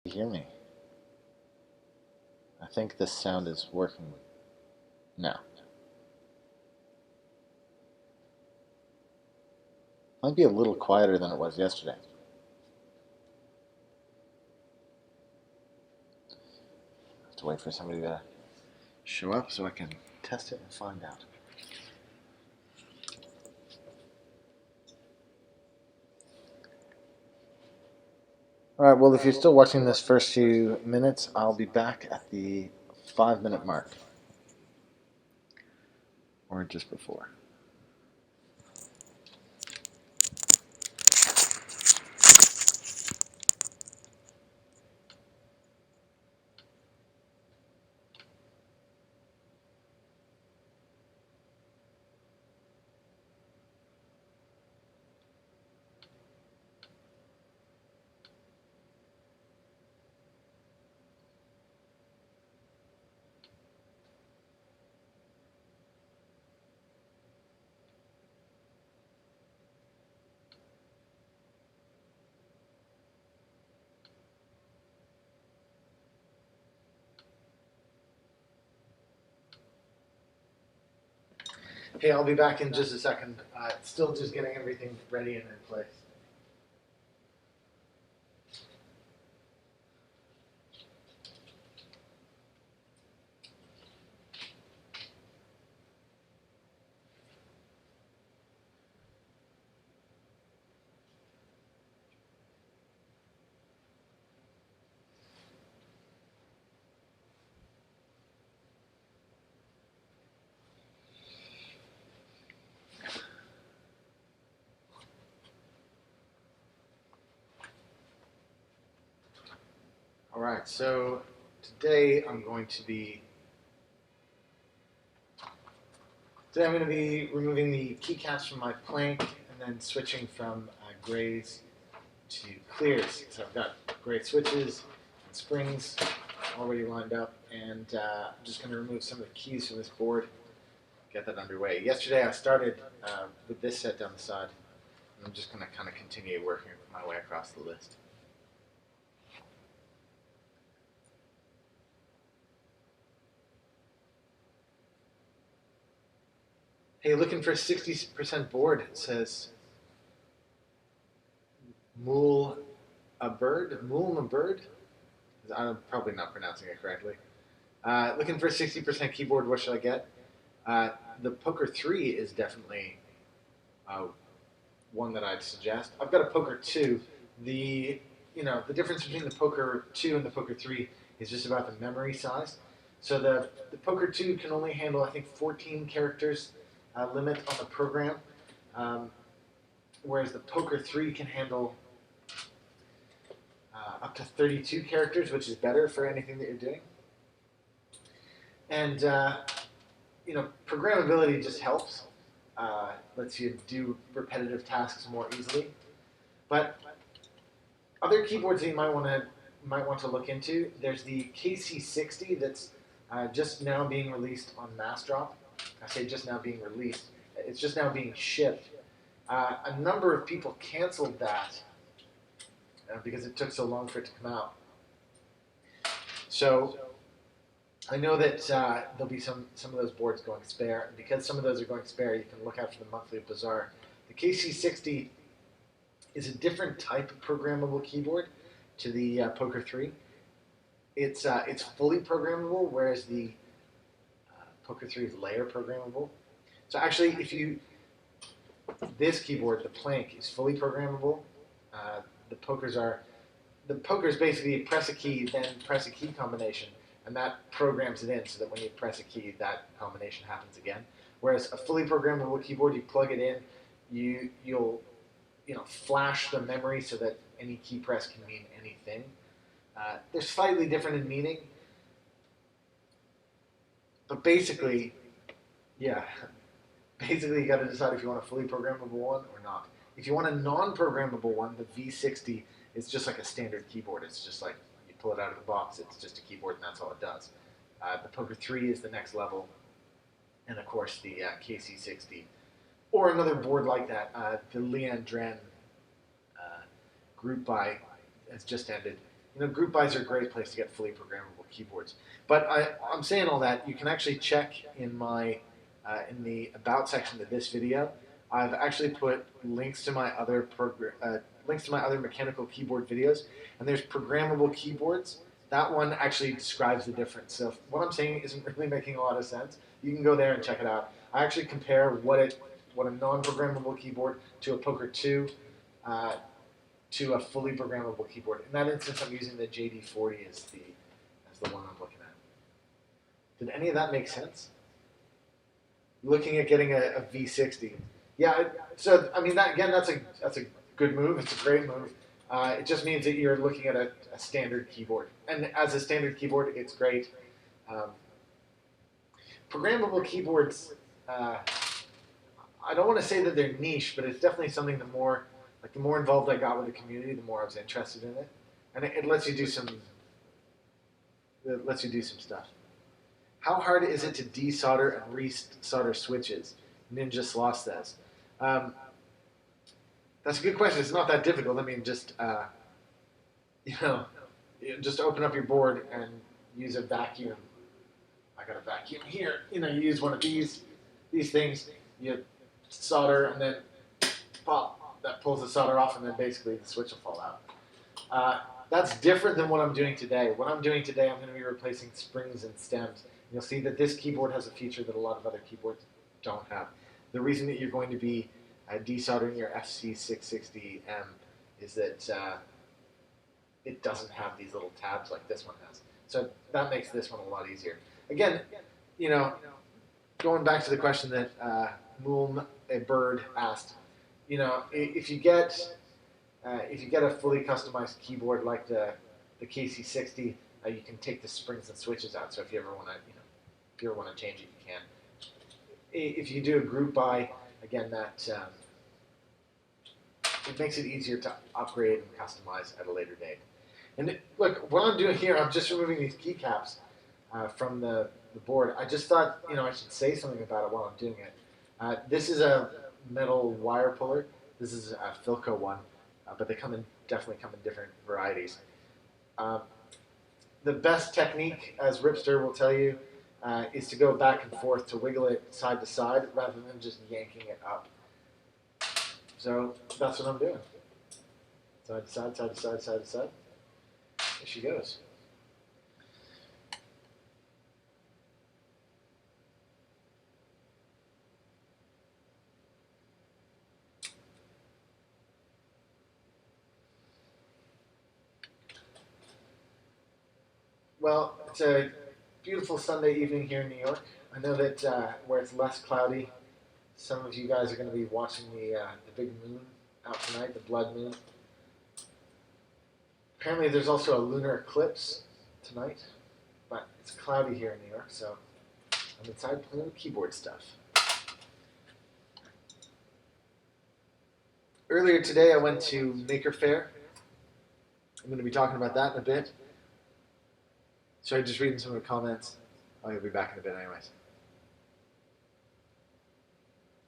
You hear me? I think this sound is working now. Might be a little quieter than it was yesterday. I have to wait for somebody to show up so I can test it and find out. Alright, well, if you're still watching this first few minutes, I'll be back at the 5-minute mark. Or just before. Hey, I'll be back in just a second. Still just getting everything ready and in place. Alright, so today I'm going to be removing the keycaps from my Planck and then switching from grays to clears. So I've got gray switches and springs already lined up, and I'm just going to remove some of the keys from this board, get that underway. Yesterday I started with this set down the side, and I'm just going to kind of continue working my way across the list. Hey, looking for a 60% board, it says Mool a bird? I'm probably not pronouncing it correctly. Looking for a 60% keyboard, what should I get? The Poker 3 is definitely one that I'd suggest. I've got a Poker 2. The difference between the Poker 2 and the Poker 3 is just about the memory size. So the Poker 2 can only handle, I think, 14 characters limit on the program, whereas the Poker 3 can handle up to 32 characters, which is better for anything that you're doing. And programmability just helps. Lets you do repetitive tasks more easily. But other keyboards that you might want to look into. There's the KC60 that's just now being released on Massdrop. I say just now being released. It's just now being shipped. A number of people canceled that because it took so long for it to come out. So I know that there'll be some of those boards going spare. And because some of those are going spare, you can look out for the monthly bazaar. The KC60 is a different type of programmable keyboard to the Poker 3. It's fully programmable, whereas the Poker 3 is layer programmable. So actually, this keyboard, the Planck, is fully programmable. The Poker's basically press a key, then press a key combination, and that programs it in so that when you press a key, that combination happens again. Whereas a fully programmable keyboard, you plug it in, you'll flash the memory so that any key press can mean anything. They're slightly different in meaning, but basically, yeah, basically you got to decide if you want a fully programmable one or not. If you want a non-programmable one, the V60 is just like a standard keyboard. It's just like you pull it out of the box. It's just a keyboard, and that's all it does. The Poker 3 is the next level, and of course the KC60, or another board like that. The Leandrin Group Buy has just ended. group buys are a great place to get fully programmable keyboards. But I'm saying all that, you can actually check in in the about section of this video. I've actually put links to my other mechanical keyboard videos, and there's programmable keyboards. That one actually describes the difference. So if what I'm saying isn't really making a lot of sense, you can go there and check it out. I actually compare what a non-programmable keyboard to a Poker 2 to a fully programmable keyboard. In that instance, I'm using the JD40 as the one I'm looking at. Did any of that make sense? Looking at getting a V60. Yeah, so I mean that's a good move. It's a great move. It just means that you're looking at a standard keyboard, and as a standard keyboard, it's great. Programmable keyboards. I don't want to say that they're niche, but it's definitely something. The more involved I got with the community, the more I was interested in it, and it lets you do some. It lets you do some stuff. How hard is it to desolder and resolder switches? Ninja Sloth says. That's a good question. It's not that difficult. I mean, just just open up your board and use a vacuum. I got a vacuum here. You use one of these things. You solder and then pop. That pulls the solder off, and then basically the switch will fall out. That's different than what I'm doing today. What I'm doing today, I'm going to be replacing springs and stems. You'll see that this keyboard has a feature that a lot of other keyboards don't have. The reason that you're going to be desoldering your FC660M is that it doesn't have these little tabs like this one has. So that makes this one a lot easier. Again, going back to the question that Mool, a bird, asked, if you get a fully customized keyboard like the KC60, you can take the springs and switches out. So if you ever want to change it, you can. If you do a group buy, again, that it makes it easier to upgrade and customize at a later date. And look, what I'm doing here, I'm just removing these keycaps from the board. I just thought, I should say something about it while I'm doing it. This is a metal wire puller. This is a Philco one, but they definitely come in different varieties. The best technique, as Ripster will tell you, is to go back and forth to wiggle it side to side rather than just yanking it up. So that's what I'm doing. Side to side, side to side, side to side. There she goes. Well, it's a beautiful Sunday evening here in New York. I know that where it's less cloudy, some of you guys are going to be watching the big moon out tonight, the blood moon. Apparently there's also a lunar eclipse tonight, but it's cloudy here in New York, so I'm inside playing with keyboard stuff. Earlier today I went to Maker Faire. I'm going to be talking about that in a bit. Sorry, just reading some of the comments. Oh, you'll be back in a bit anyways.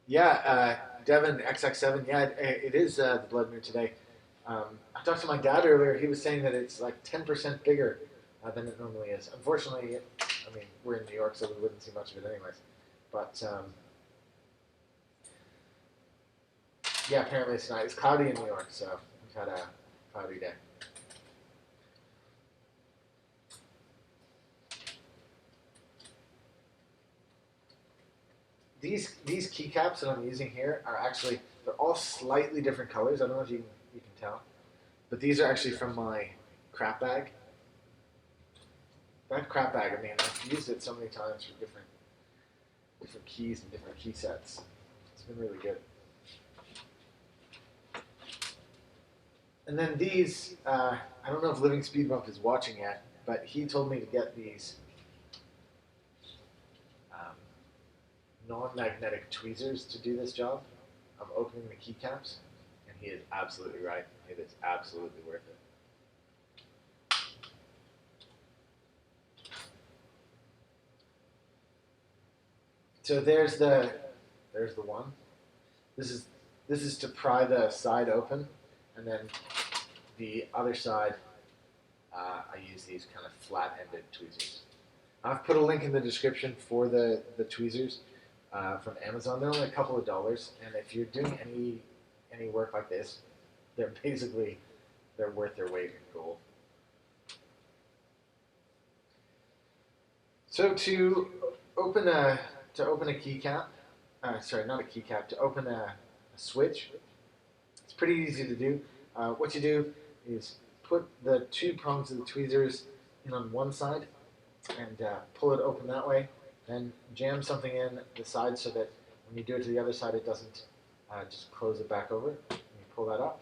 Yeah, Devin, XX7, yeah, it is the blood moon today. I talked to my dad earlier. He was saying that it's like 10% bigger than it normally is. Unfortunately, we're in New York, so we wouldn't see much of it anyways. But, yeah, apparently it's not. It's cloudy in New York, so we've had a cloudy day. These keycaps that I'm using here are actually, they're all slightly different colors. I don't know if you can tell. But these are actually from my crap bag. That crap bag, I've used it so many times for different keys and different key sets. It's been really good. And then these, I don't know if Living Speed Bump is watching yet, but he told me to get these non-magnetic tweezers to do this job of opening the keycaps, and he is absolutely right. It is absolutely worth it. So there's the one. This is to pry the side open, and then the other side I use these kind of flat-ended tweezers. I've put a link in the description for the tweezers from Amazon. They're only a couple of dollars, and if you're doing any work like this, they're worth their weight in gold. So to open a keycap, sorry, not a keycap, to open a switch, it's pretty easy to do. What you do is put the two prongs of the tweezers in on one side and pull it open that way. Then jam something in the side so that when you do it to the other side, it doesn't just close it back over. And you pull that up,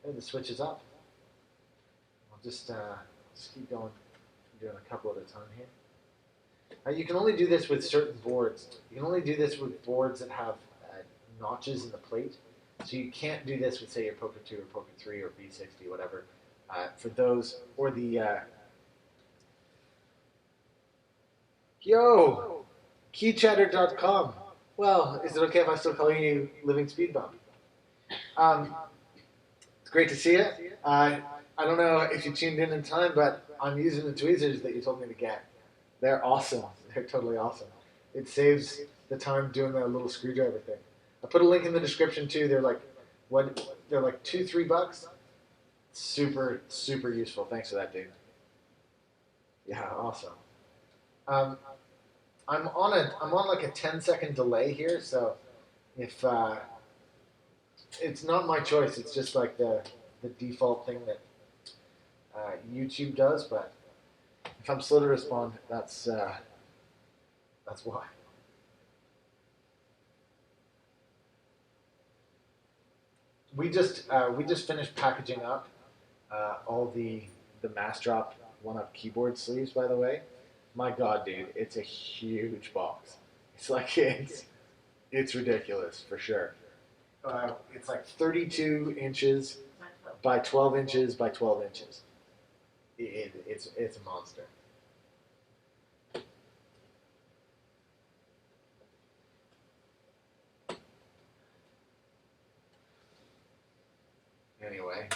and the switch is up. I'll just keep going, doing a couple at a time here. You can only do this with certain boards. You can only do this with boards that have notches in the plate. So you can't do this with, say, your Poker 2 or Poker 3 or V60, whatever. For those, or the... Yo! Keychatter.com. Well, is it okay if I still call you Living Speed Bump? It's great to see you. I don't know if you tuned in time, but I'm using the tweezers that you told me to get. They're awesome. They're totally awesome. It saves the time doing that little screwdriver thing. I put a link in the description too. They're like $2-3. Super, super useful. Thanks for that, dude. Yeah, awesome. I'm on like a 10-second delay here, so if it's not my choice, it's just like the default thing that YouTube does. But if I'm slow to respond, that's why. We just finished packaging up all the Massdrop 1-Up keyboard sleeves. By the way, my God, dude, it's a huge box. It's like it's ridiculous for sure. It's like 32 inches by 12 inches by 12 inches. It's a monster. Anyway,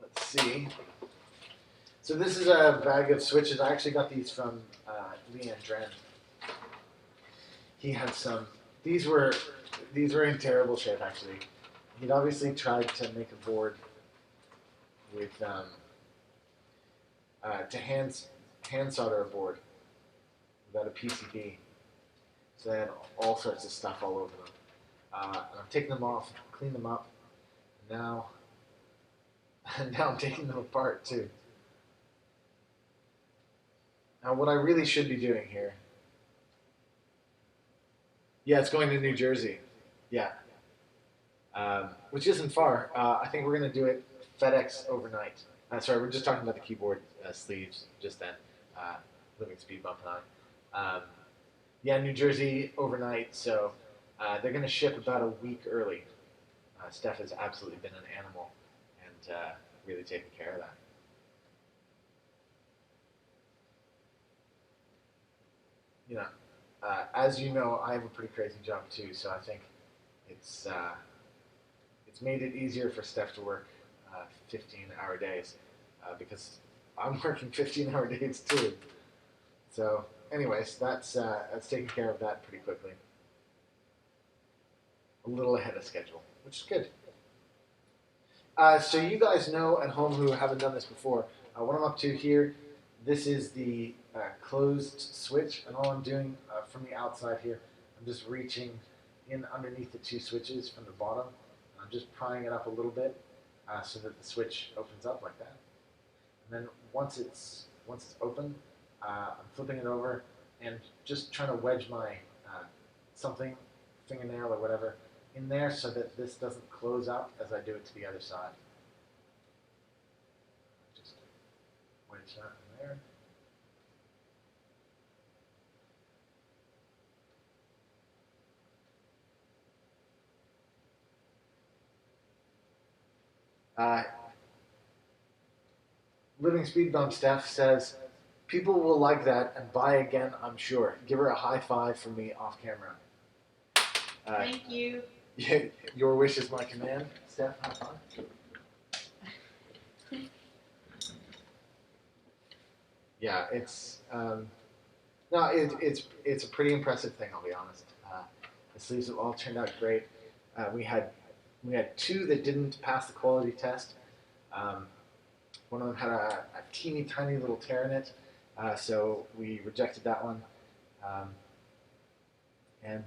let's see. So this is a bag of switches. I actually got these from Leanne Dren. He had some. These were in terrible shape actually. He'd obviously tried to make a board with to hand solder a board without a PCB. So they had all sorts of stuff all over them. And I'm taking them off, clean them up. Now I'm taking them apart too. Now what I really should be doing here. Yeah, it's going to New Jersey. Yeah. Which isn't far. I think we're going to do it FedEx overnight. Sorry, we're just talking about the keyboard sleeves just then. Living Speed Bump and I. Yeah, New Jersey overnight, so they're going to ship about a week early. Steph has absolutely been an animal and really taken care of that. You know, as you know, I have a pretty crazy job too, so I think it's made it easier for Steph to work 15-hour days because I'm working 15-hour days too. So, anyways, that's taking care of that pretty quickly. A little ahead of schedule, which is good. So you guys know at home who haven't done this before, what I'm up to here, this is the closed switch, and all I'm doing from the outside here, I'm just reaching in underneath the two switches from the bottom. I'm just prying it up a little bit so that the switch opens up like that. And then once it's open, I'm flipping it over and just trying to wedge my fingernail or whatever, in there so that this doesn't close up as I do it to the other side. Just wedge that in there. Living Speed Bump Steph says, people will like that and buy again, I'm sure. Give her a high five from me off camera. Thank you. Your wish is my command. Steph, high five. yeah, it's a pretty impressive thing. I'll be honest. The sleeves have all turned out great. We had two that didn't pass the quality test. Um, One of them had a teeny tiny little tear in it, so we rejected that one. Um, and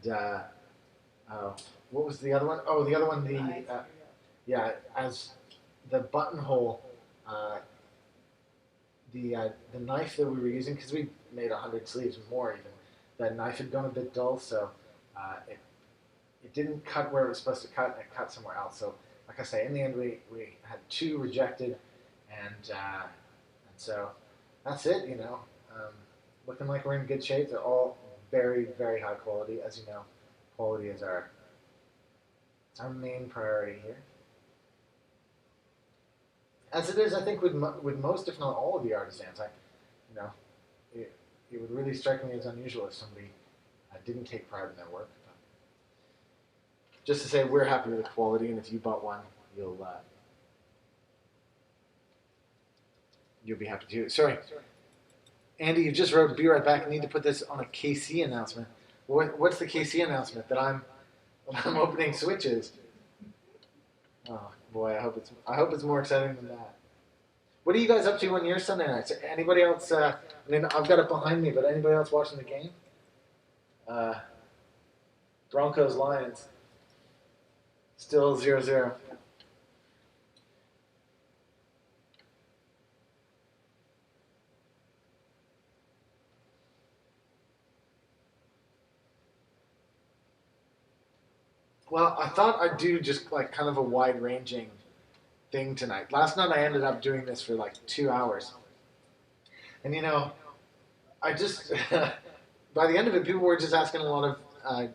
what was the other one? Oh, the other one, yeah, as the buttonhole, uh, the knife that we were using, because we made 100 sleeves more even. That knife had gone a bit dull, so it didn't cut where it was supposed to cut, and it cut somewhere else. So, like I say, in the end, we had two rejected, and so that's it. Looking like we're in good shape. They're all very, very high quality. As you know, quality is our main priority here. As it is, I think with most, if not all, of the artisans, you know, it, it would really strike me as unusual if somebody didn't take pride in their work. But just to say, we're happy with the quality, and if you bought one, you'll be happy too. Sorry, Andy, you just wrote "Be right back." I need to put this on a KC announcement. What's the KC announcement that I'm opening switches? Oh boy, I hope it's more exciting than that. What are you guys up to on your Sunday nights? Anybody else? I mean, I've got it behind me, but anybody else watching the game? Broncos Lions still 0-0. Well, I thought I'd do just like kind of a wide ranging thing tonight. Last night I ended up doing this for like 2 hours. And I just, by the end of it, people were just asking a lot of,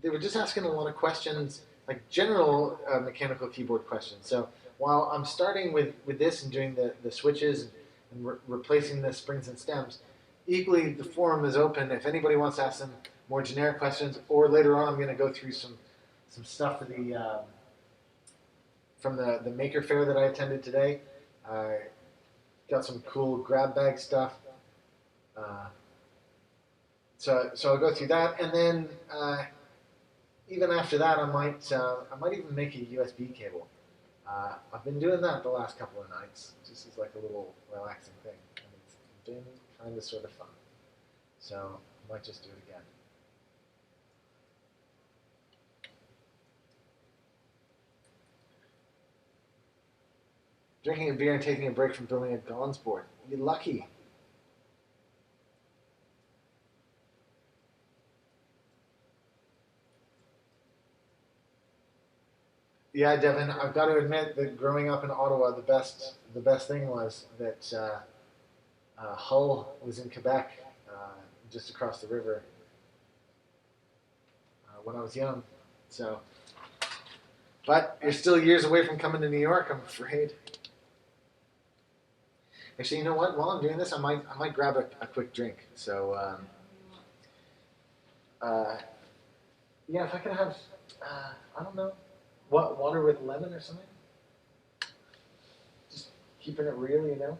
they were just asking a lot of questions, like general mechanical keyboard questions. So while I'm starting with this and doing the switches and replacing the springs and stems, equally the forum is open if anybody wants to ask some more generic questions, or later on I'm going to go through some stuff for from the Maker Faire that I attended today. Got some cool grab bag stuff. So I'll go through that, and then even after that, I might even make a USB cable. I've been doing that the last couple of nights, just as like a little relaxing thing, and it's been kind of sort of fun. So I might just do it again. Drinking a beer and taking a break from building a Gons board. You're lucky. Yeah, Devin, I've got to admit that growing up in Ottawa, the best thing was that Hull was in Quebec, just across the river, when I was young. So, but you're still years away from coming to New York, I'm afraid. Actually, you know what? While I'm doing this, I might grab a quick drink. So, yeah, if I could have, I don't know, water with lemon or something. Just keeping it real.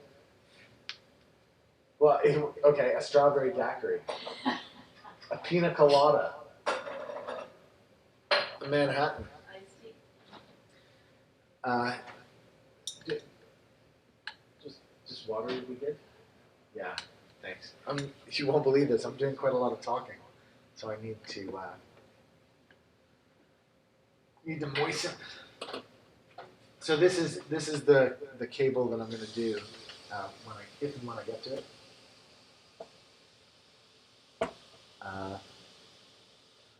Well, okay, a strawberry daiquiri, a pina colada, a Manhattan. Just water would be good. Yeah, thanks. You won't believe this. I'm doing quite a lot of talking, so I need to moisten. So this is the cable that I'm going to do when I get to it.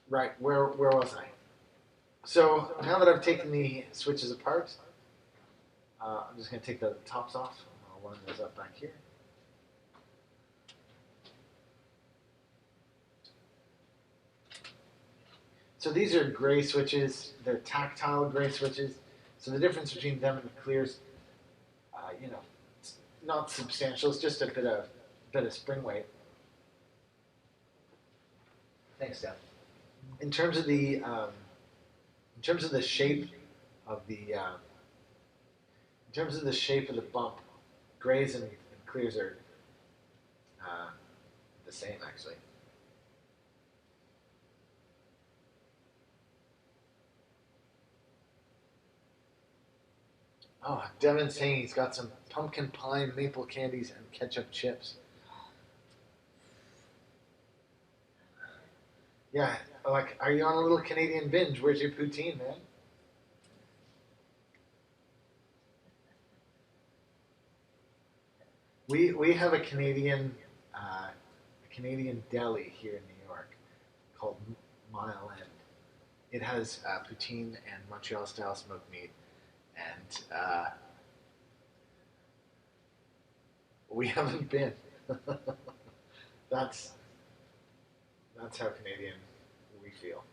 Right, where was I? So now that I've taken the switches apart, I'm just going to take the tops off. I'll line those up back here. So these are gray switches. They're tactile gray switches. So the difference between them and the clears, it's not substantial. It's just a bit of spring weight. Thanks, Deb. In terms of the shape of the bump, grays and clears are the same, actually. Oh, Devin's saying he's got some pumpkin pie maple candies and ketchup chips. Yeah, like, are you on a little Canadian binge? Where's your poutine, man? We have a Canadian deli here in New York called Mile End. It has poutine and Montreal style smoked meat, and we haven't been. that's that's how Canadian we feel.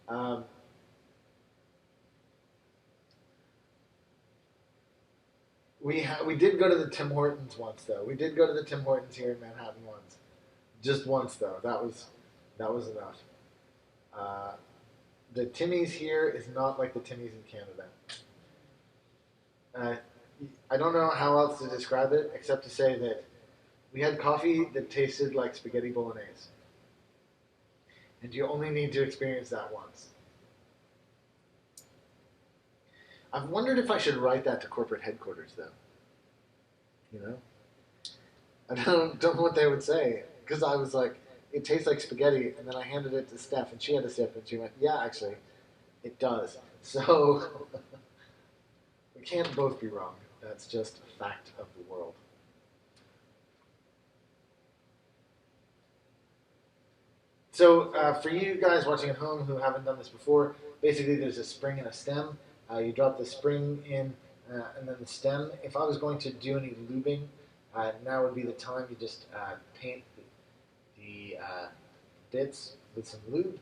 Um, we did go to the Tim Hortons once though. We did go to the Tim Hortons here in Manhattan once, just once though. That was enough. Uh, the Timmy's here is not like the Timmy's in Canada. Uh, I don't know how else to describe it except to say that we had coffee that tasted like spaghetti bolognese, and you only need to experience that once. I've wondered if I should write that to corporate headquarters, though. You know, I don't know what they would say because I was like, it tastes like spaghetti, and then I handed it to Steph, and she had a sip, and she went, "Yeah, actually, it does." So we can't both be wrong. That's just a fact of the world. So for you guys watching at home who haven't done this before, basically there's a spring and a stem. You drop the spring in and then the stem. If I was going to do any lubing, now would be the time. You just paint the bits with some lube.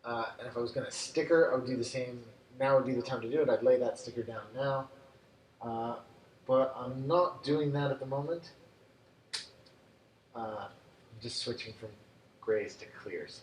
And if I was going to sticker, I would do the same. Now would be the time to do it. I'd lay that sticker down now. But I'm not doing that at the moment. I'm just switching from grays to clears.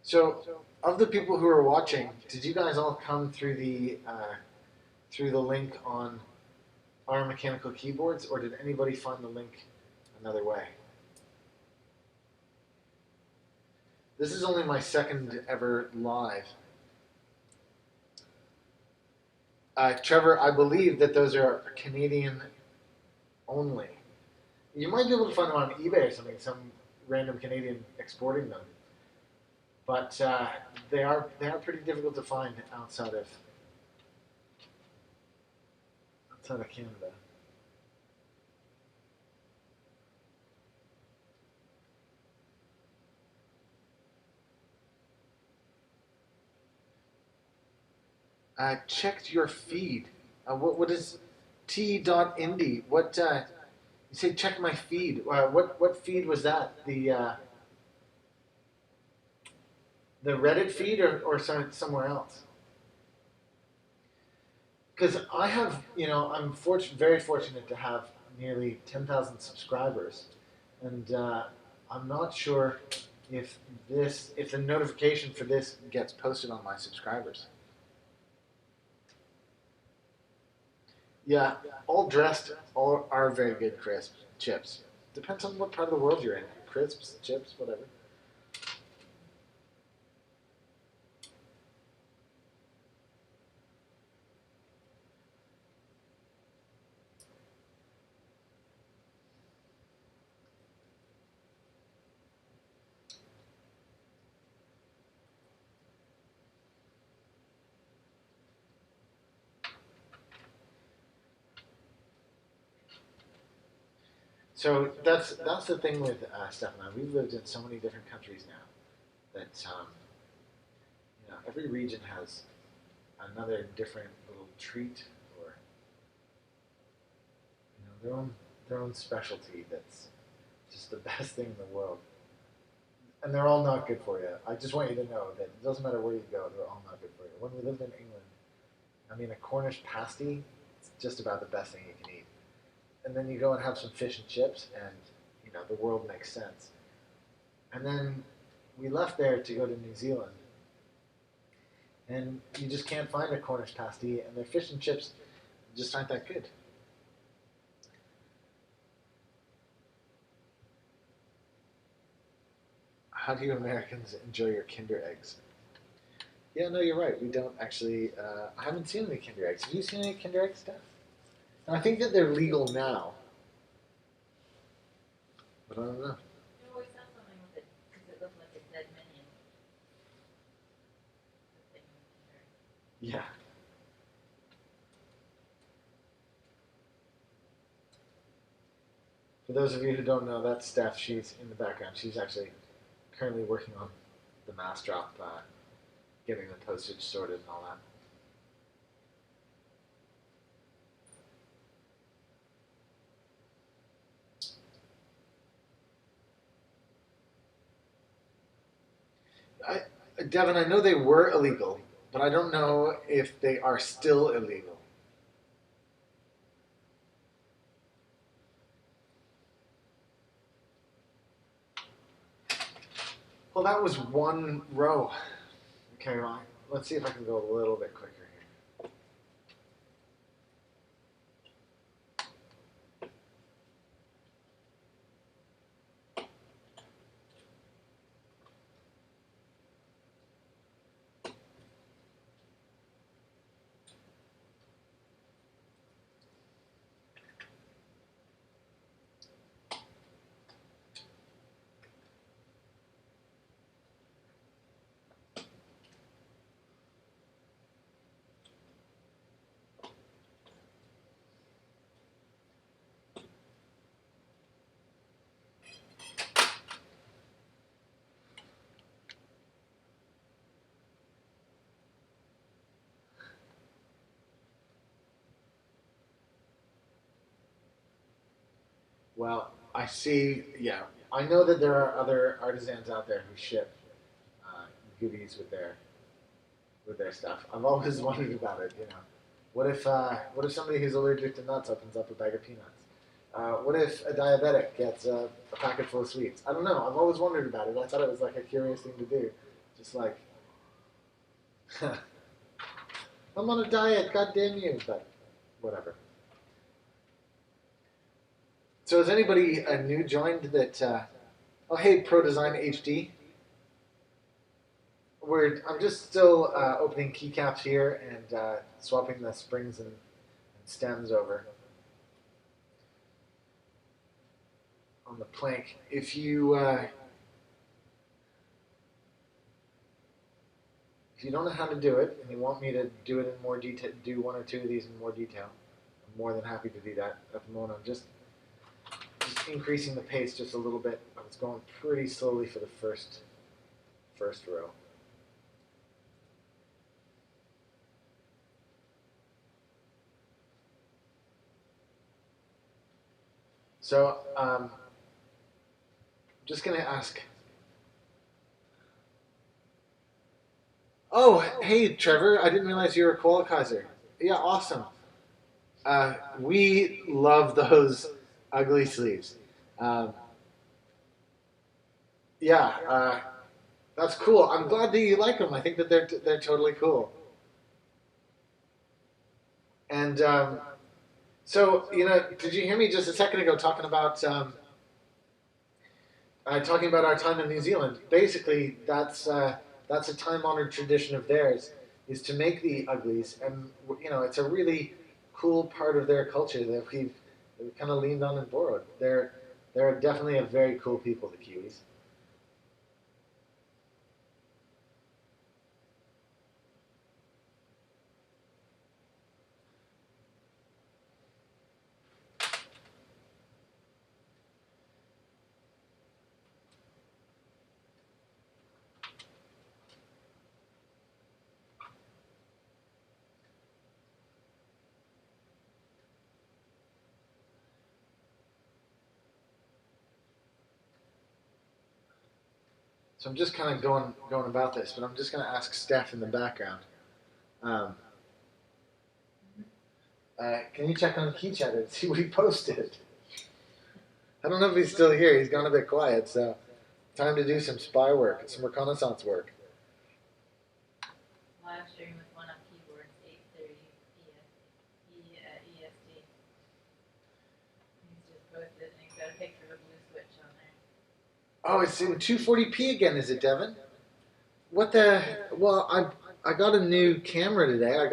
So, of the people who are watching, did you guys all come through the link on our mechanical keyboards, or did anybody find the link another way? This is only my second ever live. Trevor, I believe that those are Canadian only. You might be able to find them on eBay or something, some random Canadian exporting them. But they are pretty difficult to find outside of Canada. Checked your feed. What is t.indie? What you say? Check my feed. What feed was that? The Reddit feed or somewhere else? Because I have, I'm very fortunate to have nearly 10,000 subscribers, and I'm not sure if if the notification for this gets posted on my subscribers. Yeah, all dressed, all are very good crisp chips. Depends on what part of the world you're in. Crisps, chips, whatever. So that's the thing with Steph and I. We've lived in so many different countries now that every region has another different little treat or their own specialty that's just the best thing in the world. and they're all not good for you. I just want you to know that it doesn't matter where you go, they're all not good for you. When we lived in England, I mean, a Cornish pasty, it's just about the best thing you can eat. And then you go and have some fish and chips, and the world makes sense. And then we left there to go to New Zealand, and you just can't find a Cornish pasty, and their fish and chips just aren't that good. How do you Americans enjoy your Kinder eggs? Yeah, no, you're right. We don't actually. I haven't seen any Kinder eggs. Have you seen any Kinder egg stuff? And I think that they're legal now, but I don't know. You always have something with it because it looked like a dead minion. Yeah. For those of you who don't know, that's Steph. She's in the background. She's actually currently working on the mass drop, getting the postage sorted and all that. Devin, I know they were illegal, but I don't know if they are still illegal. Well, that was one row. Okay, well, let's see if I can go a little bit quicker here. Well, I see. Yeah, I know that there are other artisans out there who ship goodies with their stuff. I've always wondered about it. What if somebody who's allergic to nuts opens up a bag of peanuts? What if a diabetic gets a packet full of sweets? I don't know. I've always wondered about it. I thought it was like a curious thing to do. Just like, I'm on a diet, god damn you, but whatever. So has anybody new joined that, oh hey, Pro Design HD? I'm just still opening keycaps here and swapping the springs and stems over on the Planck. If you don't know how to do it and you want me to do it in more detail, do one or two of these in more detail, I'm more than happy to do that. At the moment, I'm just increasing the pace just a little bit. I was going pretty slowly for the first row. So, just going to ask. Oh, hey, Trevor. I didn't realize you were a Qualikizer. Yeah, awesome. We love those ugly sleeves. Um, yeah, that's cool. I'm glad that you like them. I think that they're totally cool. And so, did you hear me just a second ago talking about our time in New Zealand? Basically, that's a time-honored tradition of theirs, is to make the uglies, and it's a really cool part of their culture that we've kind of leaned on and borrowed. They're definitely a very cool people, the Kiwis. So I'm just kind of going about this, but I'm just going to ask Steph in the background. Um, can you check on KeyChat and see what he posted? I don't know if he's still here. He's gone a bit quiet, so time to do some spy work, some reconnaissance work. Live stream with one up keyboards, 8:30 EST. He's just posted and he's got a picture of a blue switch on there. Oh, it's in 240p again, is it, Devin? What the? Well, I got a new camera today. I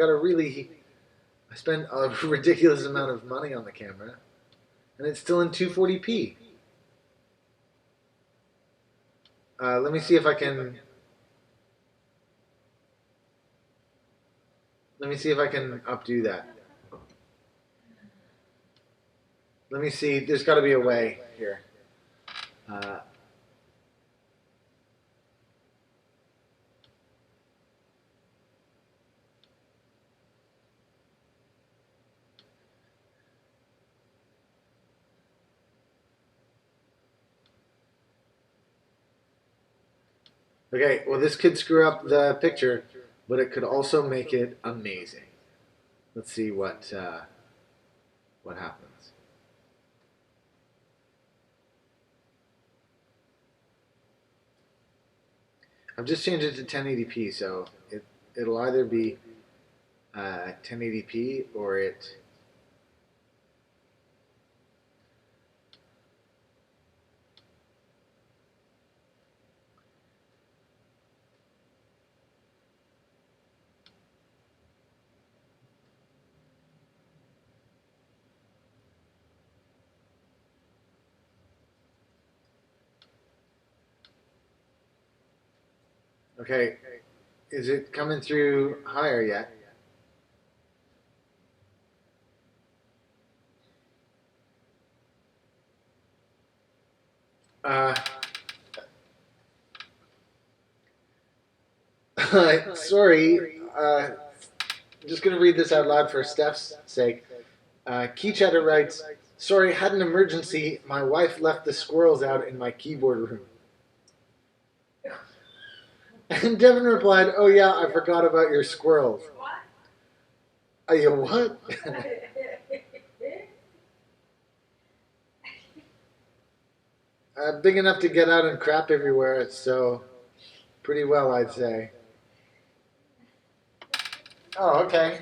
spent a ridiculous amount of money on the camera, and it's still in 240p. Let me see if I can. Let me see if I can updo that. Let me see. There's got to be a way here. Okay, well, this could screw up the picture, but it could also make it amazing. Let's see what happens. I've just changed it to 1080p, so it'll either be 1080p or it. Okay, is it coming through higher yet? Uh, sorry, I'm just going to read this out loud for Steph's sake. Keychatter writes, sorry, had an emergency. My wife left the squirrels out in my keyboard room. And Devin replied, oh yeah, I forgot about your squirrels. What? Are you what? Big enough to get out and crap everywhere, so pretty well, I'd say. Oh, okay.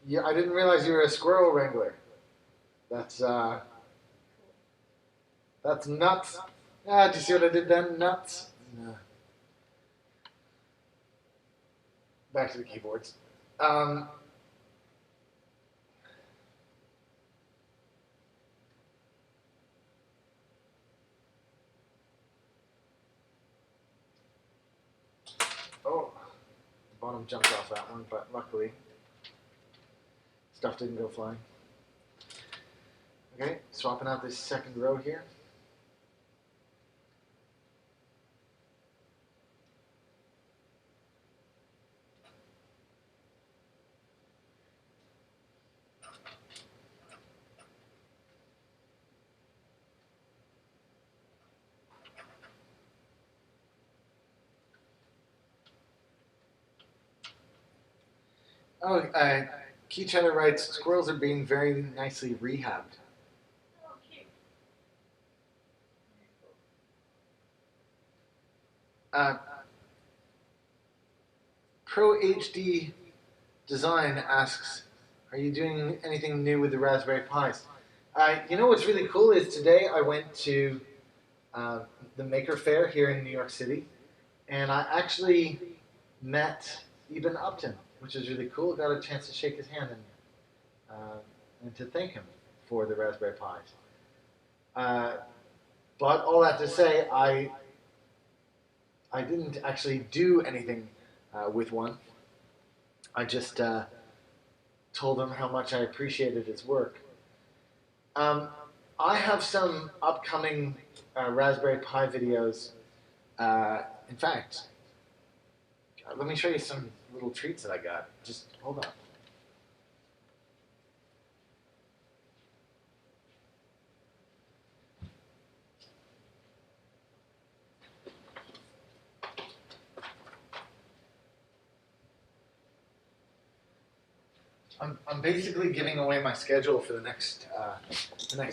Yeah, I didn't realize you were a squirrel wrangler. That's nuts. Ah, do you see what I did then? Nuts. Back to the keyboards. Oh, the bottom jumped off that one, but luckily stuff didn't go flying. Okay, swapping out this second row here. Oh, Keychatter writes, squirrels are being very nicely rehabbed. Oh, cute. Pro HD Design asks, are you doing anything new with the Raspberry Pis? You know what's really cool is today I went to the Maker Faire here in New York City, and I actually met Eben Upton, which is really cool. Got a chance to shake his hand and to thank him for the Raspberry Pis. But all that to say, I didn't actually do anything with one. I just told him how much I appreciated his work. I have some upcoming Raspberry Pi videos. In fact, let me show you some little treats that I got. Just hold on. I'm basically giving away my schedule for the next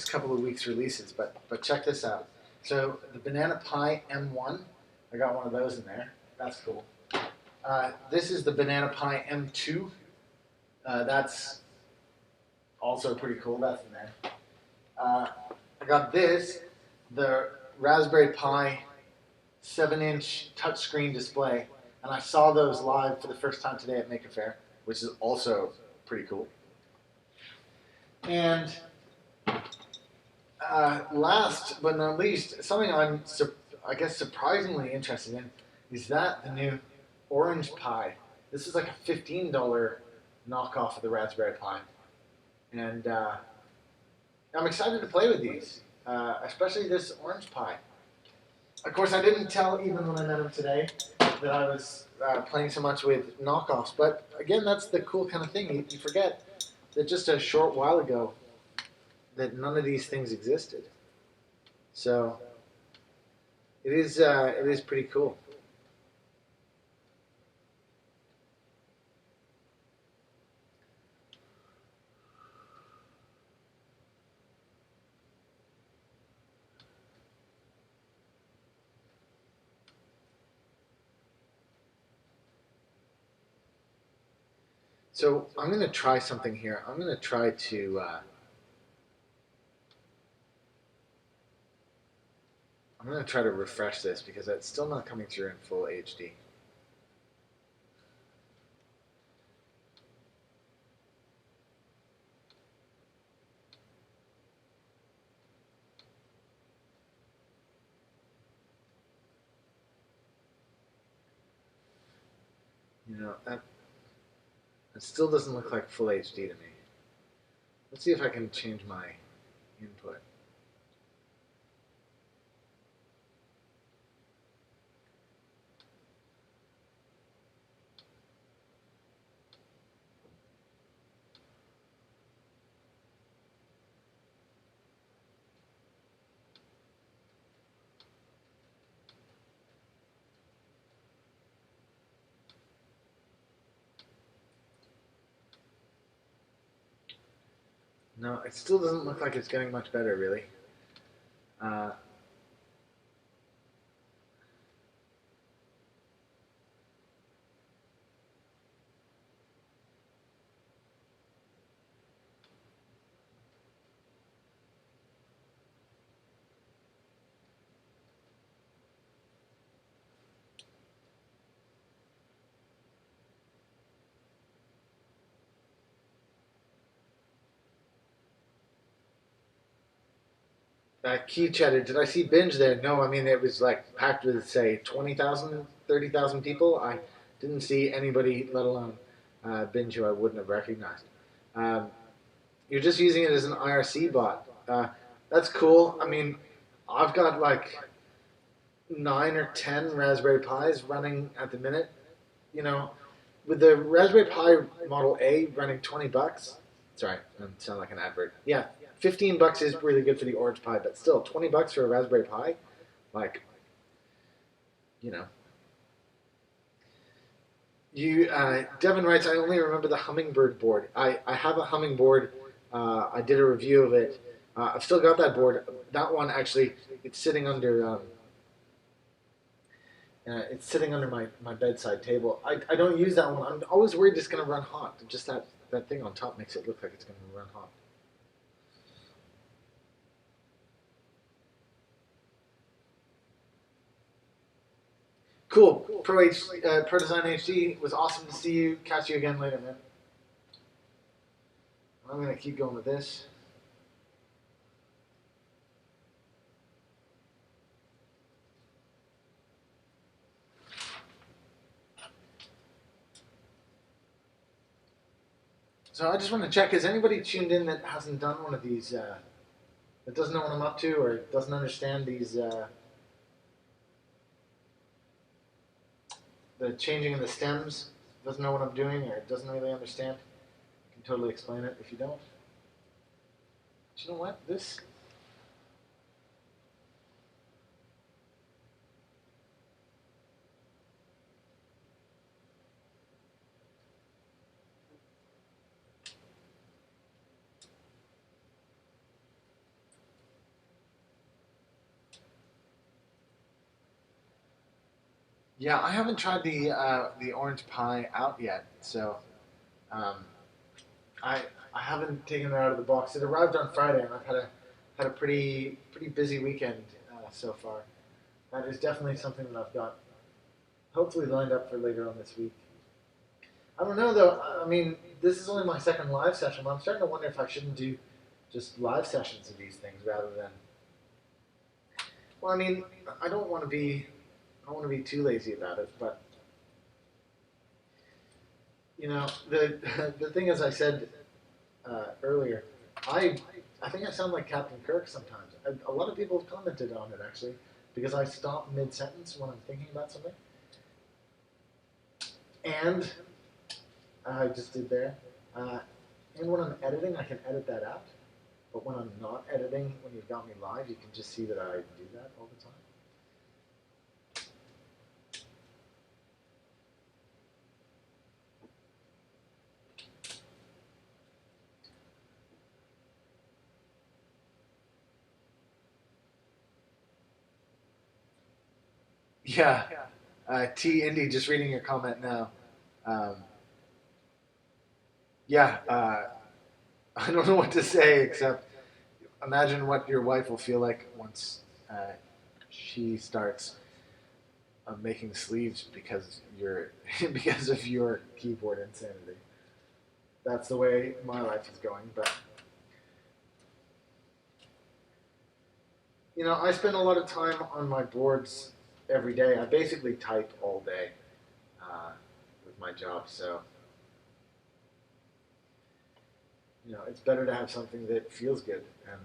couple of weeks releases, but check this out. So the Banana Pi M1, I got one of those in there. That's cool. This is the Banana Pi M2. That's also pretty cool. That's in there. I got this, the Raspberry Pi 7-inch touchscreen display, and I saw those live for the first time today at Maker Faire, which is also pretty cool. And last but not least, something I'm I guess surprisingly interested in is that the new Orange Pi. This is like a $15 knockoff of the Raspberry Pi, and I'm excited to play with these, especially this Orange Pi. Of course, I didn't tell even when I met him today that I was playing so much with knockoffs, but again, that's the cool kind of thing. You forget that just a short while ago that none of these things existed. So it is pretty cool. So I'm going to try something here. I'm going to try to refresh this because it's still not coming through in full HD. You know, that it still doesn't look like full HD to me. Let's see if I can change my input. No, it still doesn't look like it's getting much better, really. Key Cheddar, did I see Binge there? No, I mean, it was like packed with, say, 20,000, 30,000 people. I didn't see anybody, let alone Binge, who I wouldn't have recognized. Um, you're just using it as an IRC bot. That's cool. I mean, I've got like 9 or 10 Raspberry Pis running at the minute. You know, with the Raspberry Pi Model A running $20. Sorry, I sound like an advert. Yeah, $15 is really good for the Orange Pi, but still, $20 for a Raspberry Pi, like, you know. Devin writes, I only remember the Hummingbird board. I have a Hummingbird. I did a review of it. I've still got that board. That one actually, it's sitting under. It's sitting under my bedside table. I don't use that one. I'm always worried it's going to run hot. Just that thing on top makes it look like it's going to run hot. Cool. Pro Design HD was awesome to see you. Catch you again later, man. I'm going to keep going with this. So I just want to check, has anybody tuned in that hasn't done one of these, that doesn't know what I'm up to or doesn't understand these, the changing of the stems, doesn't know what I'm doing or doesn't really understand? I can totally explain it if you don't. But you know what? This... Yeah, I haven't tried the orange pie out yet, so um, I I haven't taken it out of the box. It arrived on Friday, and I've had a pretty busy weekend so far. That is definitely something that I've got hopefully lined up for later on this week. I don't know though. I mean, this is only my second live session. But I'm starting to wonder if I shouldn't do just live sessions of these things rather than. Well, I mean, I don't want to be I don't want to be too lazy about it, but the the thing as I said earlier, I I think I sound like Captain Kirk sometimes. A lot of people have commented on it actually because I stop mid sentence when I'm thinking about something, and I just did there. Uh, and when I'm editing, I can edit that out. But when I'm not editing, when you've got me live, you can just see that I do that all the time. Yeah. T Indy, just reading your comment now. Um, yeah. I don't know what to say except imagine what your wife will feel like once she starts making sleeves because you're because of your keyboard insanity. That's the way my life is going. But I spend a lot of time on my boards every day. I basically type all day with my job, so it's better to have something that feels good and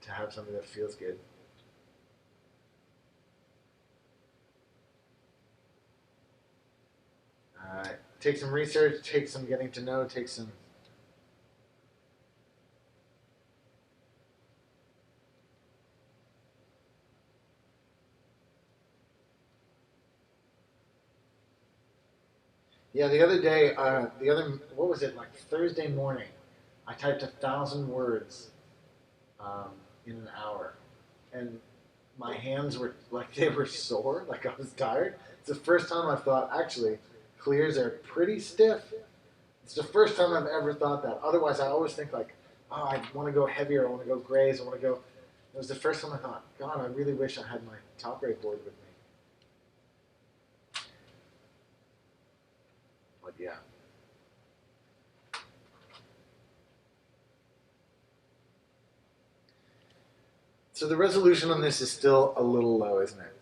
to have something that feels good. Take some research, take some getting to know, take some. Yeah, the other day, what was it, like Thursday morning, I typed 1,000 words um, in an hour. And my hands were like they were sore, like I was tired. It's the first time I've thought, actually, clears are pretty stiff. It's the first time I've ever thought that. Otherwise, I always think like, oh, I want to go heavier, I want to go grays, I want to go. It was the first time I thought, God, I really wish I had my top grade board with me. But yeah. So the resolution on this is still a little low, isn't it?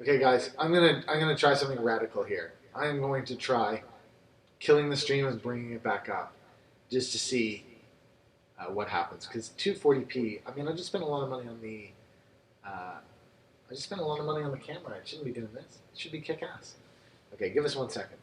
Okay, guys, I'm gonna try something radical here. I am going to try killing the stream and bringing it back up, just to see what happens. Because 240p, I mean, I just spent a lot of money on the, I just spent a lot of money on the camera. I shouldn't be doing this. It should be kick ass. Okay, give us 1 second.